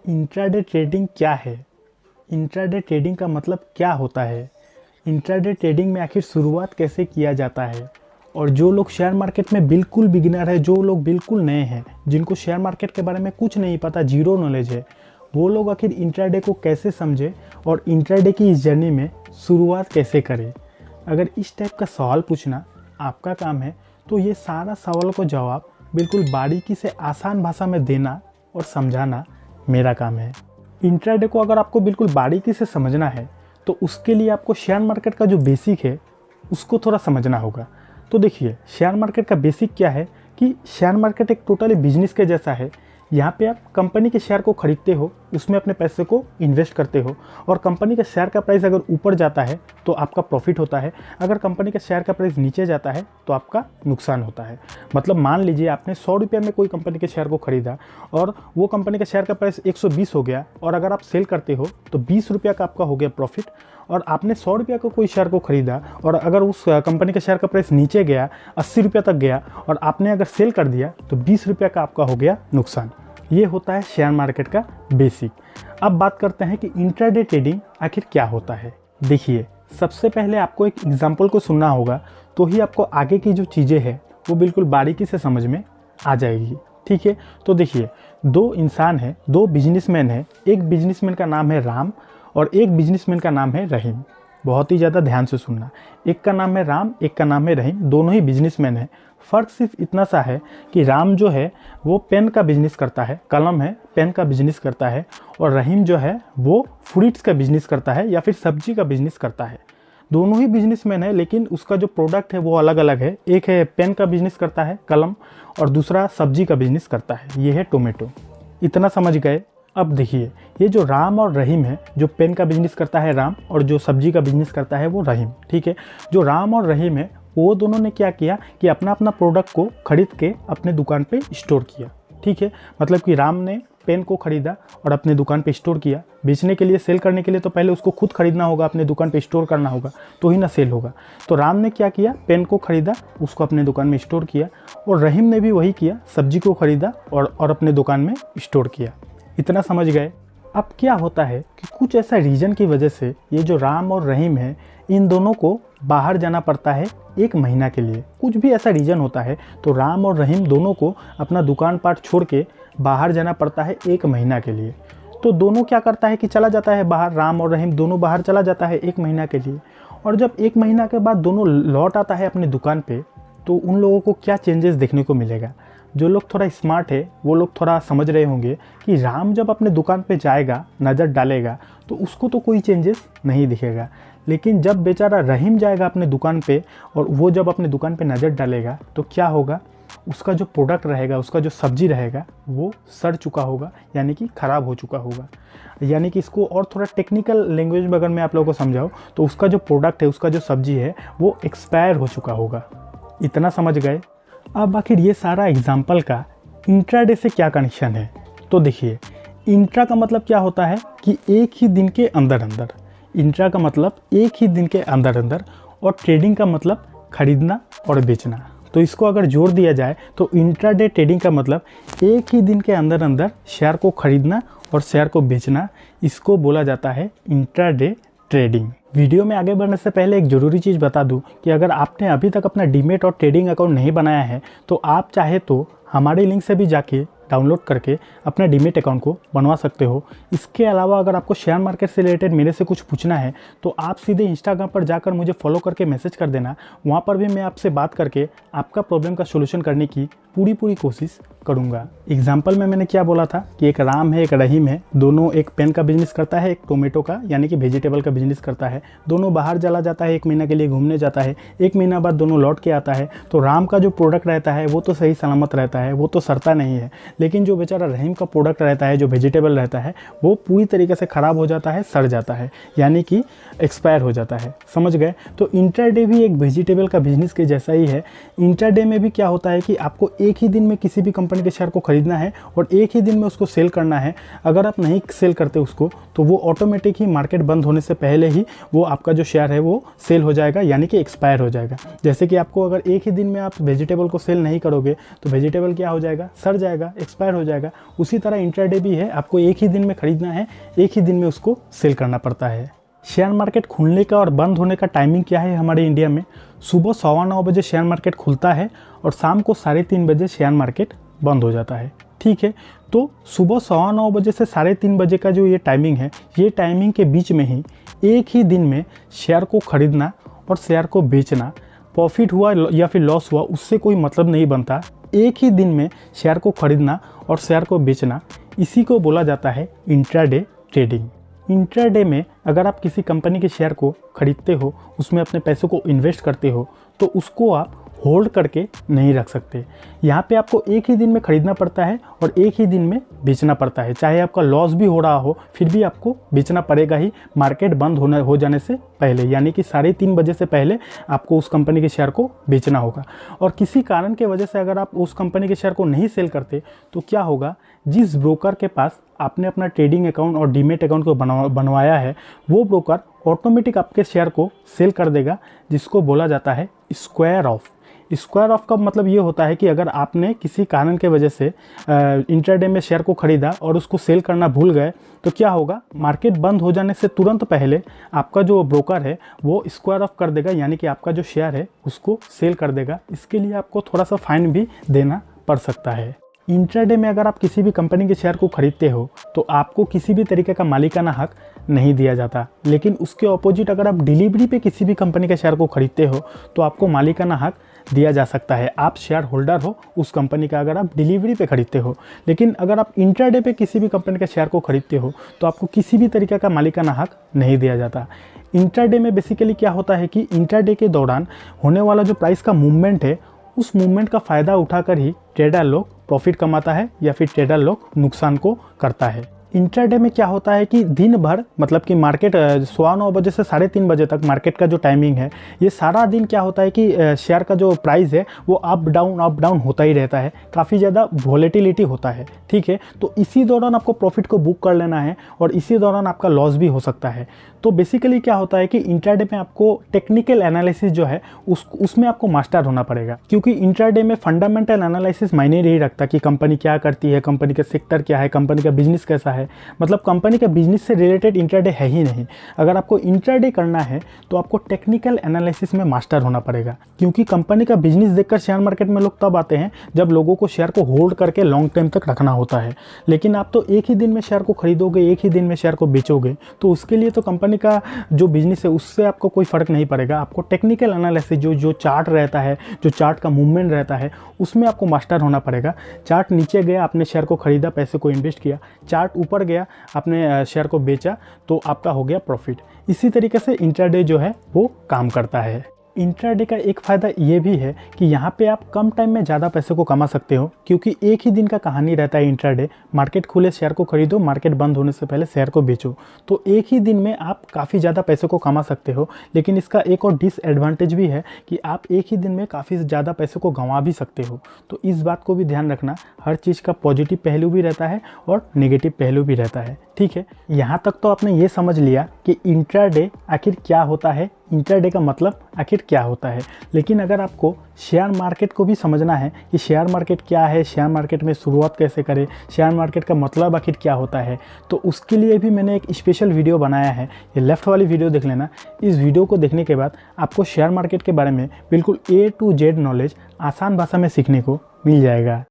Intraday trading क्या है? Intraday trading का मतलब क्या होता है? इंट्राडे ट्रेडिंग में आखिर शुरुआत कैसे किया जाता है? और जो लोग शेयर मार्केट में बिल्कुल बिगिनर है, जो लोग बिल्कुल नए हैं, जिनको शेयर मार्केट के बारे में कुछ नहीं पता, जीरो नॉलेज है, वो लोग आखिर इंट्राडे को कैसे समझे और इंट्राडे की इस जर्नी में शुरुआत कैसे करें? अगर इस टाइप का सवाल पूछना आपका काम है तो ये सारा सवाल को जवाब बिल्कुल बारीकी से आसान भाषा में देना और समझाना मेरा काम है। इंट्राडे को अगर आपको बिल्कुल बारीकी से समझना है तो उसके लिए आपको शेयर मार्केट का जो बेसिक है उसको थोड़ा समझना होगा। तो देखिए, शेयर मार्केट का बेसिक क्या है कि शेयर मार्केट एक टोटली बिजनेस के जैसा है। यहाँ पे आप कंपनी के शेयर को खरीदते हो, उसमें अपने पैसे को इन्वेस्ट करते हो और कंपनी का शेयर का प्राइस अगर ऊपर जाता है तो आपका प्रॉफिट होता है, अगर कंपनी का शेयर का प्राइस नीचे जाता है तो आपका नुकसान होता है। मतलब मान लीजिए आपने 100 रुपये में कोई कंपनी के शेयर को खरीदा और वो कंपनी का शेयर का प्राइस 120 हो गया और अगर आप सेल करते हो तो 20 रुपये का आपका हो गया प्रॉफिट। और आपने 100 रुपये का कोई शेयर को खरीदा और अगर उस कंपनी का शेयर का प्राइस नीचे गया, 80 रुपये तक गया और आपने अगर सेल कर दिया तो 20 रुपये का आपका हो गया नुकसान। ये होता है शेयर मार्केट का बेसिक। अब बात करते हैं कि इंट्राडे ट्रेडिंग आखिर क्या होता है। देखिए, सबसे पहले आपको एक एग्जांपल को सुनना होगा तो ही आपको आगे की जो चीज़ें हैं वो बिल्कुल बारीकी से समझ में आ जाएगी। ठीक है, तो देखिए, दो इंसान हैं, दो बिजनेसमैन हैं। एक बिजनेसमैन का नाम है राम और एक बिजनेसमैन का नाम है रहीम। बहुत ही ज़्यादा ध्यान से सुनना। एक का नाम है राम, एक का नाम है रहीम, दोनों ही बिजनेसमैन हैं। फ़र्क सिर्फ इतना सा है कि राम जो है वो पेन का बिजनेस करता है, कलम है, पेन का बिजनेस करता है, और रहीम जो है वो फ्रूट्स का बिजनेस करता है या फिर सब्जी का बिजनेस करता है। दोनों ही बिजनेसमैन है लेकिन उसका जो प्रोडक्ट है वो अलग अलग है। एक है पेन का बिजनेस करता है, कलम, और दूसरा सब्जी का बिजनेस करता है, ये है टोमेटो। इतना समझ गए? अब देखिए, ये जो राम और रहीम है, जो पेन का बिजनेस करता है राम और जो सब्जी का बिजनेस करता है वो रहीम। ठीक है, जो राम और रहीम है वो दोनों ने क्या किया कि अपना अपना प्रोडक्ट को खरीद के अपने दुकान पे स्टोर किया। ठीक है, मतलब कि राम ने पेन को खरीदा और अपने दुकान पे स्टोर किया। बेचने के लिए, सेल करने के लिए तो पहले उसको खुद खरीदना होगा, अपने दुकान पे स्टोर करना होगा, तो ही ना सेल होगा। तो राम ने क्या किया, पेन को खरीदा, उसको अपने दुकान में स्टोर किया, और रहीम ने भी वही किया, सब्जी को खरीदा और अपने दुकान में स्टोर किया। इतना समझ गए? अब क्या होता है कि कुछ ऐसा रीज़न की वजह से ये जो राम और रहीम है, इन दोनों को बाहर जाना पड़ता है 1 महीना के लिए। कुछ भी ऐसा रीज़न होता है तो राम और रहीम दोनों को अपना दुकान पाट छोड़ के बाहर जाना पड़ता है 1 महीना के लिए। तो दोनों क्या करता है कि चला जाता है बाहर, राम और रहीम दोनों बाहर चला जाता है 1 महीना के लिए। और जब 1 महीना के बाद दोनों लौट आता है अपनी दुकान पे, तो उन लोगों को क्या चेंजेस देखने को मिलेगा? जो लोग थोड़ा स्मार्ट है वो लोग थोड़ा समझ रहे होंगे कि राम जब अपने दुकान पे जाएगा, नज़र डालेगा, तो उसको तो कोई चेंजेस नहीं दिखेगा। लेकिन जब बेचारा रहीम जाएगा अपने दुकान पे और वो जब अपने दुकान पे नज़र डालेगा तो क्या होगा, उसका जो प्रोडक्ट रहेगा, उसका जो सब्जी रहेगा वो सड़ चुका होगा, यानी कि ख़राब हो चुका होगा। यानी कि इसको और थोड़ा टेक्निकल लैंग्वेज में अगर मैं आप लोगों को समझाऊँ तो उसका जो प्रोडक्ट है, उसका जो सब्जी है वो एक्सपायर हो चुका होगा। इतना समझ गए? अब आखिर ये सारा एग्जाम्पल का इंट्राडे से क्या कनेक्शन है? तो देखिए, इंट्रा का मतलब क्या होता है कि एक ही दिन के अंदर अंदर। इंट्रा का मतलब एक ही दिन के अंदर अंदर, और ट्रेडिंग का मतलब खरीदना और बेचना। तो इसको अगर जोड़ दिया जाए तो इंट्राडे ट्रेडिंग का मतलब एक ही दिन के अंदर अंदर शेयर को खरीदना और शेयर को बेचना। इसको बोला जाता है इंट्राडे ट्रेडिंग। वीडियो में आगे बढ़ने से पहले एक ज़रूरी चीज़ बता दूं कि अगर आपने अभी तक अपना डीमेट और ट्रेडिंग अकाउंट नहीं बनाया है तो आप चाहे तो हमारे लिंक से भी जाके डाउनलोड करके अपना डीमेट अकाउंट को बनवा सकते हो। इसके अलावा अगर आपको शेयर मार्केट से रिलेटेड मेरे से कुछ पूछना है तो आप सीधे इंस्टाग्राम पर जाकर मुझे फॉलो करके मैसेज कर देना। वहाँ पर भी मैं आपसे बात करके आपका प्रॉब्लम का सोल्यूशन करने की पूरी कोशिश करूँगा। एग्जाम्पल में मैंने क्या बोला था कि एक राम है, एक रहीम है, दोनों एक पेन का बिजनेस करता है, एक टोमेटो का यानी कि वेजिटेबल का बिजनेस करता है। दोनों बाहर चला जाता है, 1 महीना के लिए घूमने जाता है, 1 महीना बाद दोनों लौट के आता है। तो राम का जो प्रोडक्ट रहता है वो तो सही सलामत रहता है, वो तो सड़ता नहीं है, लेकिन जो बेचारा रहीम का प्रोडक्ट रहता है, जो वेजिटेबल रहता है, वो पूरी तरीके से ख़राब हो जाता है, सड़ जाता है, यानी कि एक्सपायर हो जाता है। समझ गए? तो इंट्राडे भी एक वेजिटेबल का बिजनेस के जैसा ही है। इंट्राडे में भी क्या होता है कि आपको एक ही दिन में किसी भी कंपनी के शेयर को खरीदना है और एक ही दिन में उसको सेल करना है। अगर आप नहीं सेल करते उसको तो वो ऑटोमेटिक ही मार्केट बंद होने से पहले ही वो आपका जो शेयर है वो सेल हो जाएगा, यानी कि एक्सपायर हो जाएगा। जैसे कि आपको अगर एक ही दिन में आप वेजिटेबल को सेल नहीं करोगे तो वेजिटेबल क्या हो जाएगा, सड़ जाएगा, एक्सपायर हो जाएगा। उसी तरह इंट्राडे भी है, आपको एक ही दिन में खरीदना है, एक ही दिन में उसको सेल करना पड़ता है। शेयर मार्केट खुलने का और बंद होने का टाइमिंग क्या है हमारे इंडिया में? सुबह 9:15 बजे शेयर मार्केट खुलता है और शाम को 3:30 बजे शेयर मार्केट बंद हो जाता है। ठीक है, तो सुबह 9:15 बजे से 3:30 बजे का जो ये टाइमिंग है, ये टाइमिंग के बीच में ही एक ही दिन में शेयर को खरीदना और शेयर को बेचना, प्रॉफिट हुआ या फिर लॉस हुआ उससे कोई मतलब नहीं बनता। एक ही दिन में शेयर को खरीदना और शेयर को बेचना, इसी को बोला जाता है इंट्राडे ट्रेडिंग। इंट्राडे में अगर आप किसी कंपनी के शेयर को खरीदते हो, उसमें अपने पैसों को इन्वेस्ट करते हो, तो उसको आप होल्ड करके नहीं रख सकते। यहाँ पे आपको एक ही दिन में खरीदना पड़ता है और एक ही दिन में बेचना पड़ता है। चाहे आपका लॉस भी हो रहा हो फिर भी आपको बेचना पड़ेगा ही, मार्केट बंद हो जाने से पहले, यानी कि 3:30 बजे से पहले आपको उस कंपनी के शेयर को बेचना होगा। और किसी कारण के वजह से अगर आप उस कंपनी के शेयर को नहीं सेल करते तो क्या होगा, जिस ब्रोकर के पास आपने अपना ट्रेडिंग अकाउंट और डीमेट अकाउंट को बनवाया है, वो ब्रोकर ऑटोमेटिक आपके शेयर को सेल कर देगा, जिसको बोला जाता है स्क्वायर ऑफ। स्क्वायर ऑफ का मतलब ये होता है कि अगर आपने किसी कारण के वजह से इंट्राडे में शेयर को खरीदा और उसको सेल करना भूल गए तो क्या होगा, मार्केट बंद हो जाने से तुरंत पहले आपका जो ब्रोकर है वो स्क्वायर ऑफ कर देगा, यानी कि आपका जो शेयर है उसको सेल कर देगा। इसके लिए आपको थोड़ा सा फाइन भी देना पड़ सकता है। इंट्राडे में अगर आप किसी भी कंपनी के शेयर को खरीदते हो तो आपको किसी भी तरीके का मालिकाना हक नहीं दिया जाता, लेकिन उसके ऑपोजिट अगर आप डिलीवरी पे किसी भी कंपनी के शेयर को खरीदते हो तो आपको मालिकाना हक दिया जा सकता है। आप शेयर होल्डर हो उस कंपनी का अगर आप डिलीवरी पे खरीदते हो, लेकिन अगर आप इंट्राडे पे किसी भी कंपनी के शेयर को खरीदते हो तो आपको किसी भी तरीके का मालिकाना हक नहीं दिया जाता। इंट्राडे में बेसिकली क्या होता है कि इंट्राडे के दौरान होने वाला जो प्राइस का मूवमेंट है, उस मूवमेंट का फ़ायदा उठाकर ही ट्रेडर लोग प्रॉफिट कमाता है या फिर ट्रेडर लोग नुकसान को करता है। इंट्राडे में क्या होता है कि दिन भर, मतलब कि मार्केट 9:15 बजे से 3:30 बजे तक मार्केट का जो टाइमिंग है, ये सारा दिन क्या होता है कि शेयर का जो प्राइस है वो अप डाउन होता ही रहता है, काफ़ी ज़्यादा वॉलेटिलिटी होता है। ठीक है, तो इसी दौरान आपको प्रॉफिट को बुक कर लेना है और इसी दौरान आपका लॉस भी हो सकता है। तो बेसिकली क्या होता है कि इंट्राडे में आपको टेक्निकल एनालिसिस जो है उसमें आपको मास्टर होना पड़ेगा, क्योंकि इंट्राडे में फंडामेंटल एनालिसिस मायने नहीं रखता कि कंपनी क्या करती है, कंपनी का सेक्टर क्या है, कंपनी का बिजनेस कैसा है, मतलब कंपनी का बिजनेस से रिलेटेड इंट्राडे है ही नहीं। अगर आपको इंट्राडे करना है तो आपको टेक्निकल एनालिसिस में मास्टर होना पड़ेगा, क्योंकि कंपनी का बिजनेस देखकर शेयर मार्केट में लोग तब आते हैं जब लोगों को शेयर को होल्ड करके लॉन्ग टाइम तक रखना होता है। लेकिन आप तो एक ही दिन में शेयर को खरीदोगे, एक ही दिन में शेयर को बेचोगे, तो उसके लिए तो कंपनी का जो बिजनेस है उससे आपको कोई फ़र्क नहीं पड़ेगा। आपको टेक्निकल एनालिसिस जो चार्ट रहता है, जो चार्ट का मूवमेंट रहता है, उसमें आपको मास्टर होना पड़ेगा। चार्ट नीचे गया, आपने शेयर को खरीदा, पैसे को इन्वेस्ट किया, चार्ट ऊपर गया, आपने शेयर को बेचा, तो आपका हो गया प्रॉफिट। इसी तरीके से इंट्राडे जो है वो काम करता है। इंट्राडे का एक फ़ायदा ये भी है कि यहाँ पे आप कम टाइम में ज़्यादा पैसे को कमा सकते हो, क्योंकि एक ही दिन का कहानी रहता है इंट्राडे। मार्केट खुले शेयर को खरीदो, मार्केट बंद होने से पहले शेयर को बेचो, तो एक ही दिन में आप काफ़ी ज़्यादा पैसे को कमा सकते हो। लेकिन इसका एक और डिसएडवांटेज भी है कि आप एक ही दिन में काफ़ी ज़्यादा पैसे को गंवा भी सकते हो। तो इस बात को भी ध्यान रखना, हर चीज़ का पॉजिटिव पहलू भी रहता है और नेगेटिव पहलू भी रहता है। ठीक है, यहाँ तक तो आपने ये समझ लिया कि इंट्राडे आखिर क्या होता है, इंट्राडे का मतलब आखिर क्या होता है। लेकिन अगर आपको शेयर मार्केट को भी समझना है कि शेयर मार्केट क्या है, शेयर मार्केट में शुरुआत कैसे करें, शेयर मार्केट का मतलब आखिर क्या होता है, तो उसके लिए भी मैंने एक स्पेशल वीडियो बनाया है। ये लेफ्ट वाली वीडियो देख लेना। इस वीडियो को देखने के बाद आपको शेयर मार्केट के बारे में बिल्कुल A to Z नॉलेज आसान भाषा में सीखने को मिल जाएगा।